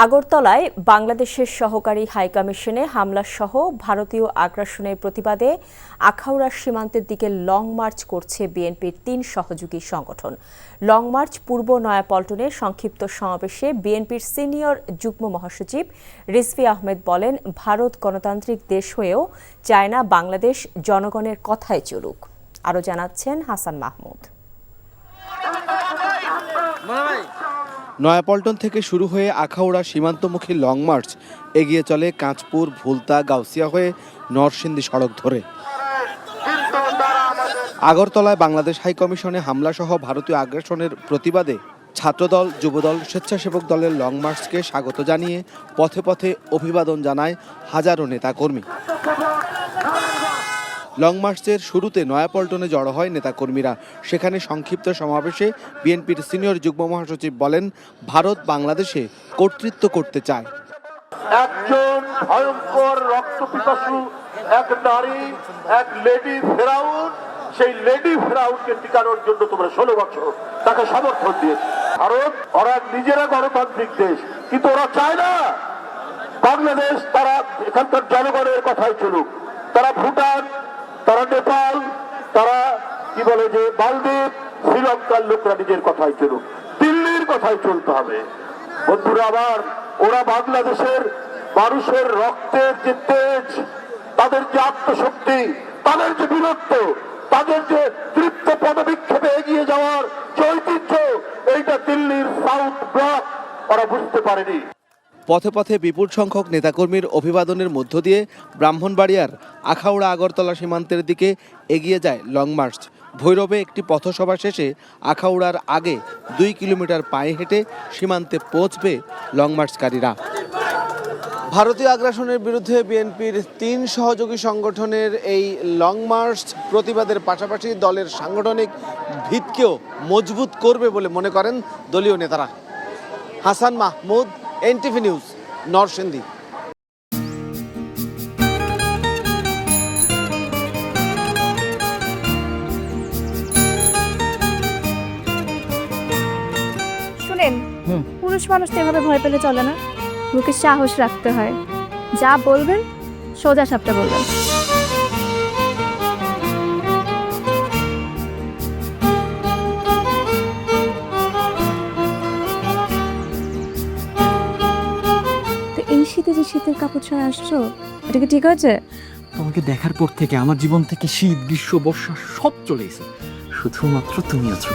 আগরতলায় বাংলাদেশের সহকারী হাইকমিশনে হামলাসহ ভারতীয় আগ্রাসনের প্রতিবাদে আখাউড়া সীমান্তের দিকে লং মার্চ করছে বিএনপির ৩ সহযোগী সংগঠন। লং মার্চ পূর্ব নয়াপল্টনের সংক্ষিপ্ত সমাবেশে বিএনপির সিনিয়র যুগ্ম মহাসচিব রিজভী আহমেদ বলেন, ভারত গণতান্ত্রিক দেশ হয়েও চায় না বাংলাদেশ জনগণের কথায় চলুক। আরও জানাচ্ছেন হাসান মাহমুদ। নয়াপল্টন থেকে শুরু হয়ে আখাউড়া সীমান্তমুখী লং মার্চ এগিয়ে চলে কাঁচপুর, ভুলতা, গাউসিয়া হয়ে নরসিংদী সড়ক ধরে। আগরতলায় বাংলাদেশ হাইকমিশনে হামলাসহ ভারতীয় আগ্রাসনের প্রতিবাদে ছাত্রদল, যুবদল, স্বেচ্ছাসেবক দলের লং মার্চকে স্বাগত জানিয়ে পথে পথে অভিবাদন জানায় হাজারো নেতাকর্মী। লং মার্চের শুরুতে নয়াপল্টনে জড়ো হয় নেতাকর্মীরা। সেখানে সংক্ষিপ্ত সমাবেশে বিএনপির সিনিয়র যুগ্ম মহাসচিব বলেন, ভারত বাংলাদেশে কর্তৃত্ব করতে চায়। একজন ভয়ঙ্কর রক্তপিপাসু এক নারী, এক লেডি ফেরাউন, সেই লেডি ফেরাউনকে টিকানোর জন্য তোমরা 16 বছর তাকে সমর্থন দিয়েছে। ভারত ওরা নিজেরা গণতান্ত্রিক দেশ, কিন্তু ওরা চায় না বাংলাদেশ তারা এখানকার জনগণের কথাই চলুক। তারা ভুটান, তারা নেপাল, তারা কি বলে যে মালদ্বীপ, শ্রীলঙ্কার লোকরা নিজের কথাই চলুক, দিল্লির কথাই চলতে হবে। বন্ধুরা আবার ওরা বাংলাদেশের মানুষের রক্তের যে তেজ, তাদের যে আত্মশক্তি, তাদের যে বীরত্ব, তাদের যে তৃপ্ত পদবিক্ষেপে এগিয়ে যাওয়ার যে ঐতিহ্য, এইটা দিল্লির সাউথ ব্লক ওরা বুঝতে পারেনি। পথে পথে বিপুল সংখ্যক নেতাকর্মীর অভিবাদনের মধ্য দিয়ে ব্রাহ্মণবাড়িয়ার আখাউড়া আগরতলা সীমান্তের দিকে এগিয়ে যায় লং মার্চ। ভৈরবে একটি পথসভা শেষে আখাউড়ার আগে 2 কিলোমিটার পায়ে হেঁটে সীমান্তে পৌঁছবে লং মার্চকারীরা। ভারতীয় আগ্রাসনের বিরুদ্ধে বিএনপির 3 সহযোগী সংগঠনের এই লং মার্চ প্রতিবাদের পাশাপাশি দলের সাংগঠনিক ভিতকেও মজবুত করবে বলে মনে করেন দলীয় নেতারা। Hasan Mahmud, NTV news, Narsingdi. শুনেন, পুরুষ মানুষ তো এভাবে ভয় পেলে চলে না, মুখে সাহস রাখতে হয়। যা বলবেন সোজা সাপটা বলবেন। এই শীতে যে শীতের কাপড় ছাড়া আসছো, এটা কি ঠিক আছে? তোমাকে দেখার পর থেকে আমার জীবন থেকে শীত, গ্রীষ্ম, বর্ষা সব চলে গেছে, শুধুমাত্র তুমি আছো।